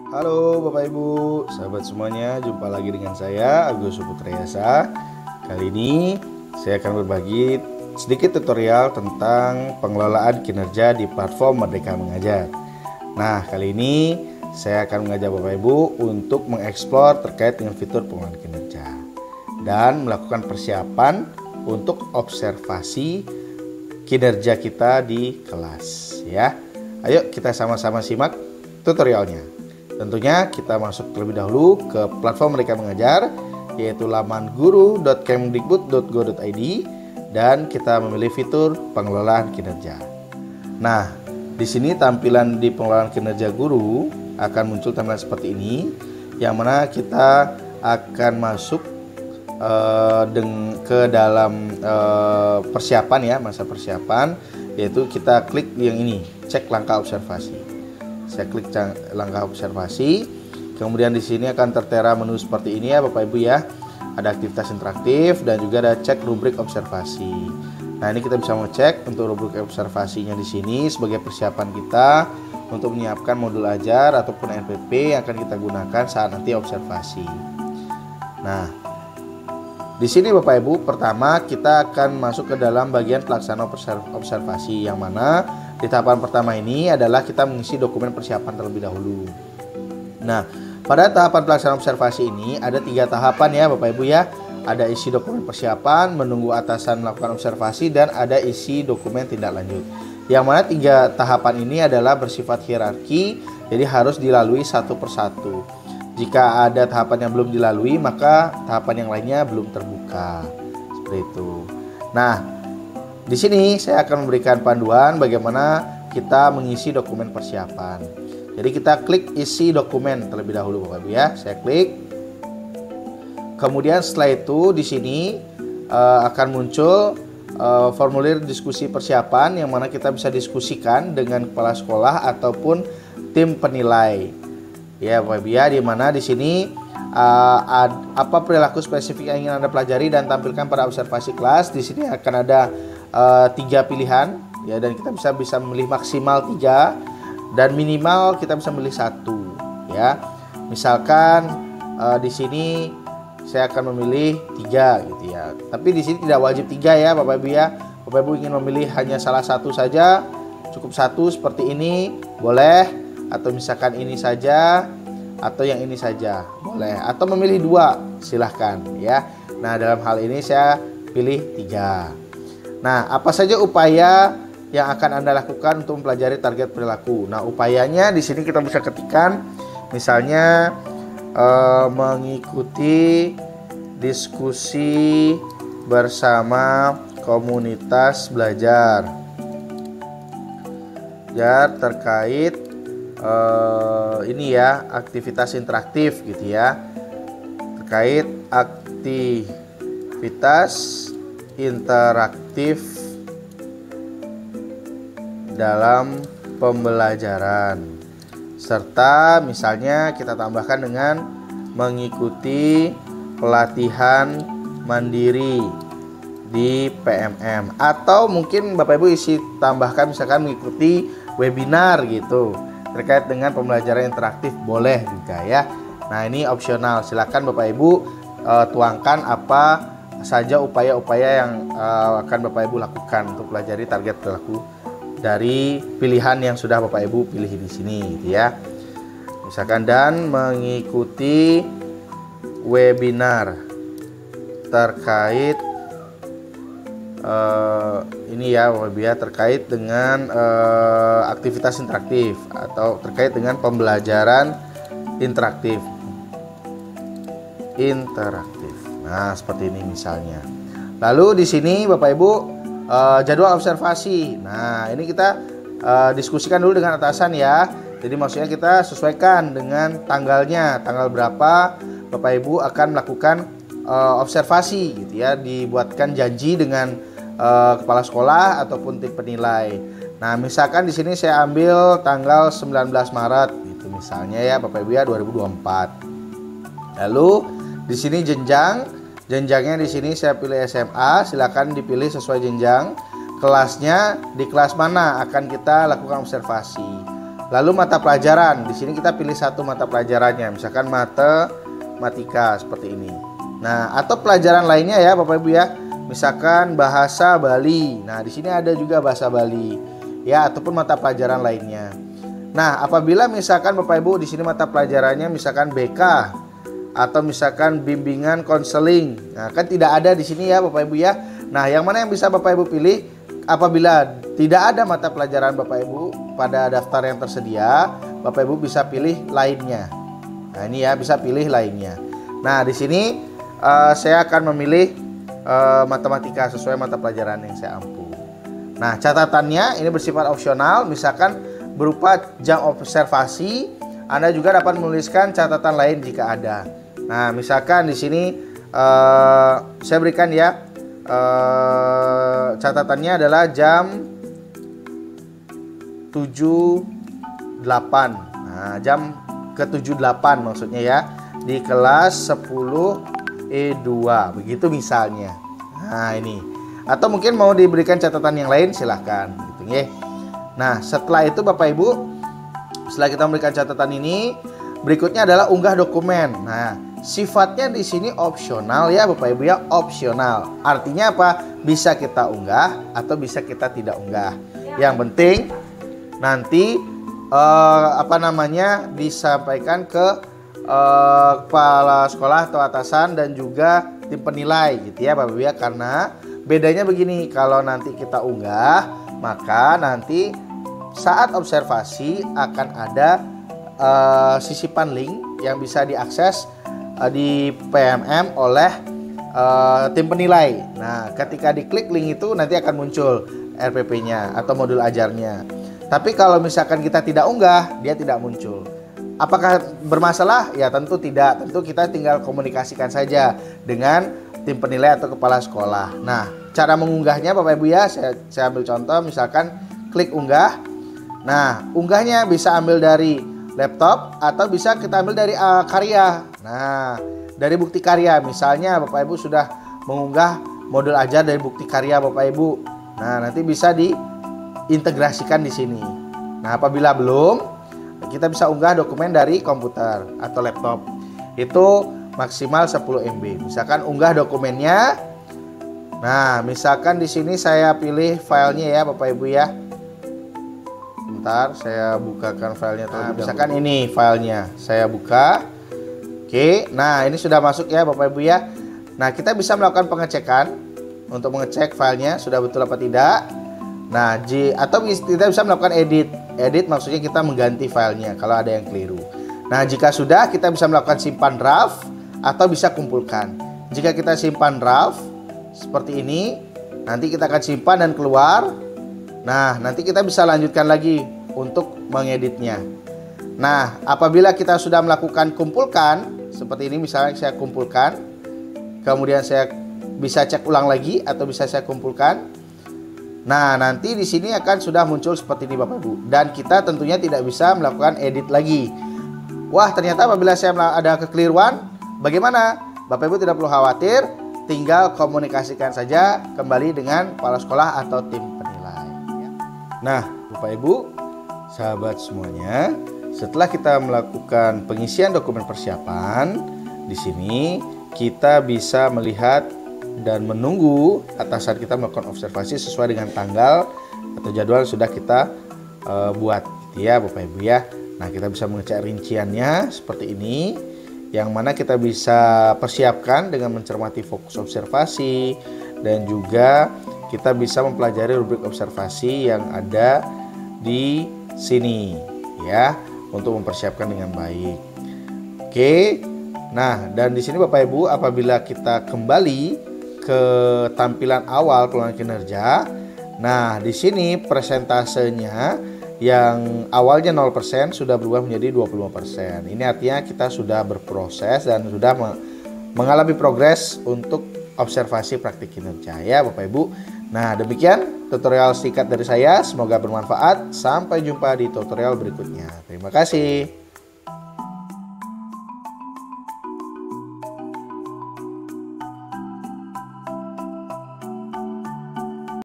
Halo Bapak Ibu, sahabat semuanya, jumpa lagi dengan saya Agus Suputrayasa. Kali ini saya akan berbagi sedikit tutorial tentang pengelolaan kinerja di platform Merdeka Mengajar. Nah, kali ini saya akan mengajak Bapak Ibu untuk mengeksplor terkait dengan fitur pengelolaan kinerja dan melakukan persiapan untuk observasi kinerja kita di kelas ya. Ayo kita sama-sama simak tutorialnya. Tentunya kita masuk terlebih dahulu ke platform Merdeka Mengajar, yaitu laman guru.kemdikbud.go.id, dan kita memilih fitur pengelolaan kinerja. Nah, di sini tampilan di pengelolaan kinerja guru akan muncul tampilan seperti ini, yang mana kita akan masuk ke dalam persiapan ya, masa persiapan, yaitu kita klik yang ini, cek langkah observasi. Saya klik langkah observasi. Kemudian di sini akan tertera menu seperti ini ya Bapak Ibu ya. Ada aktivitas interaktif dan juga ada cek rubrik observasi. Nah, ini kita bisa ngecek untuk rubrik observasinya di sini sebagai persiapan kita untuk menyiapkan modul ajar ataupun NPP yang akan kita gunakan saat nanti observasi. Nah, di sini Bapak Ibu, pertama kita akan masuk ke dalam bagian pelaksana observasi, yang mana di tahapan pertama ini adalah kita mengisi dokumen persiapan terlebih dahulu. Nah, pada tahapan pelaksanaan observasi ini ada 3 tahapan ya Bapak Ibu ya. Ada isi dokumen persiapan, menunggu atasan melakukan observasi, dan ada isi dokumen tindak lanjut. Yang mana 3 tahapan ini adalah bersifat hierarki, jadi harus dilalui satu persatu. Jika ada tahapan yang belum dilalui, maka tahapan yang lainnya belum terbuka. Seperti itu. Nah, di sini saya akan memberikan panduan bagaimana kita mengisi dokumen persiapan. Jadi kita klik isi dokumen terlebih dahulu Bapak Ibu ya. Saya klik. Kemudian setelah itu di sini akan muncul formulir diskusi persiapan, yang mana kita bisa diskusikan dengan kepala sekolah ataupun tim penilai. Ya Bapak Ibu ya, di mana di sini apa perilaku spesifik yang ingin Anda pelajari dan tampilkan pada observasi kelas. Di sini akan ada 3 pilihan ya, dan kita bisa memilih maksimal 3 dan minimal kita bisa memilih 1 ya. Misalkan di sini saya akan memilih 3 gitu ya. Tapi di sini tidak wajib 3 ya Bapak Ibu ya. Bapak Ibu ingin memilih hanya salah satu saja, cukup 1 seperti ini boleh, atau misalkan ini saja atau yang ini saja boleh, atau memilih 2 silahkan ya. Nah, dalam hal ini saya pilih 3. Nah, apa saja upaya yang akan Anda lakukan untuk mempelajari target perilaku? Nah, upayanya di sini kita bisa ketikkan, misalnya mengikuti diskusi bersama komunitas belajar terkait ini ya, aktivitas interaktif gitu ya, terkait aktivitas interaktif dalam pembelajaran, serta misalnya kita tambahkan dengan mengikuti pelatihan mandiri di PMM, atau mungkin Bapak Ibu isi tambahkan misalkan mengikuti webinar gitu terkait dengan pembelajaran interaktif, boleh juga ya. Nah, ini opsional, silakan Bapak Ibu tuangkan apa saja upaya-upaya yang akan Bapak Ibu lakukan untuk pelajari target perilaku dari pilihan yang sudah Bapak Ibu pilih di sini gitu ya. Misalkan dan mengikuti webinar terkait ini ya Bapak Ibu ya, terkait dengan aktivitas interaktif atau terkait dengan pembelajaran interaktif. Nah, seperti ini misalnya. Lalu di sini Bapak Ibu jadwal observasi. Nah, ini kita diskusikan dulu dengan atasan ya. Jadi maksudnya kita sesuaikan dengan tanggalnya, tanggal berapa Bapak Ibu akan melakukan observasi gitu ya. Dibuatkan janji dengan kepala sekolah ataupun tim penilai. Nah, misalkan di sini saya ambil tanggal 19 Maret gitu misalnya ya Bapak Ibu ya, 2024. Lalu di sini jenjangnya di sini saya pilih SMA, silakan dipilih sesuai jenjang. Kelasnya di kelas mana akan kita lakukan observasi. Lalu mata pelajaran, di sini kita pilih satu mata pelajarannya, misalkan matematika seperti ini. Nah, atau pelajaran lainnya ya Bapak Ibu ya. Misalkan bahasa Bali. Nah, di sini ada juga bahasa Bali. Ya, ataupun mata pelajaran lainnya. Nah, apabila misalkan Bapak Ibu di sini mata pelajarannya misalkan BK atau misalkan bimbingan konseling. Nah, kan tidak ada di sini ya Bapak Ibu ya. Nah, yang mana yang bisa Bapak Ibu pilih? Apabila tidak ada mata pelajaran Bapak Ibu pada daftar yang tersedia, Bapak Ibu bisa pilih lainnya. Nah, ini ya, bisa pilih lainnya. Nah, di sini saya akan memilih matematika sesuai mata pelajaran yang saya ampu. Nah, catatannya ini bersifat opsional, misalkan berupa jam observasi. Anda juga dapat menuliskan catatan lain jika ada. Nah, misalkan di sini saya berikan ya, catatannya adalah jam 7.8. Nah, jam ke 7.8 maksudnya ya, di kelas 10 E2 begitu misalnya. Nah, ini. Atau mungkin mau diberikan catatan yang lain, silahkan gitu ya. Nah, setelah itu Bapak Ibu, setelah kita memberikan catatan ini, berikutnya adalah unggah dokumen. Nah, sifatnya di sini opsional ya Bapak Ibu ya, opsional. Artinya apa? Bisa kita unggah atau bisa kita tidak unggah. Yang penting nanti disampaikan ke kepala sekolah atau atasan dan juga tim penilai gitu ya Bapak Ibu ya. Karena bedanya begini, kalau nanti kita unggah, maka nanti saat observasi akan ada sisipan link yang bisa diakses di PMM oleh tim penilai. Nah, ketika diklik link itu nanti akan muncul RPP-nya atau modul ajarnya. Tapi kalau misalkan kita tidak unggah, dia tidak muncul. Apakah bermasalah? Ya tentu tidak. Tentu kita tinggal komunikasikan saja dengan tim penilai atau kepala sekolah. Nah, cara mengunggahnya Bapak Ibu ya, saya ambil contoh, misalkan klik unggah. Nah, unggahnya bisa ambil dari laptop atau bisa kita ambil dari karya. Nah, dari bukti karya, misalnya Bapak Ibu sudah mengunggah modul ajar dari bukti karya Bapak Ibu. Nah, nanti bisa diintegrasikan di sini. Nah, apabila belum, kita bisa unggah dokumen dari komputer atau laptop. Itu maksimal 10 MB. Misalkan unggah dokumennya. Nah, misalkan di sini saya pilih filenya ya Bapak Ibu ya. Bentar, saya bukakan filenya. Nah, misalkan ini filenya, saya buka. Oke, nah ini sudah masuk ya Bapak Ibu ya. Nah, kita bisa melakukan pengecekan untuk mengecek filenya sudah betul apa tidak. Nah, atau kita bisa melakukan edit. Edit maksudnya kita mengganti filenya kalau ada yang keliru. Nah, jika sudah, kita bisa melakukan simpan draft atau bisa kumpulkan. Jika kita simpan draft seperti ini, nanti kita akan simpan dan keluar. Nah, nanti kita bisa lanjutkan lagi untuk mengeditnya. Nah, apabila kita sudah melakukan kumpulkan seperti ini, misalnya saya kumpulkan, kemudian saya bisa cek ulang lagi atau bisa saya kumpulkan. Nah, nanti di sini akan sudah muncul seperti ini Bapak Ibu. Dan kita tentunya tidak bisa melakukan edit lagi. Wah, ternyata apabila saya ada kekeliruan, bagaimana? Bapak Ibu tidak perlu khawatir, tinggal komunikasikan saja kembali dengan kepala sekolah atau tim penilai. Nah, Bapak Ibu, sahabat semuanya, setelah kita melakukan pengisian dokumen persiapan, di sini kita bisa melihat dan menunggu atasan kita melakukan observasi sesuai dengan tanggal atau jadwal sudah kita buat gitu ya Bapak Ibu ya. Nah, kita bisa mengecek rinciannya seperti ini, yang mana kita bisa persiapkan dengan mencermati fokus observasi, dan juga kita bisa mempelajari rubrik observasi yang ada di sini ya, untuk mempersiapkan dengan baik. Oke. Nah, dan di sini Bapak Ibu, apabila kita kembali ke tampilan awal peluang kinerja. Nah, di sini persentasenya yang awalnya 0% sudah berubah menjadi 25%. Ini artinya kita sudah berproses dan sudah mengalami progres untuk observasi praktik kinerja ya Bapak Ibu. Nah, demikian tutorial singkat dari saya, semoga bermanfaat. Sampai jumpa di tutorial berikutnya. Terima kasih.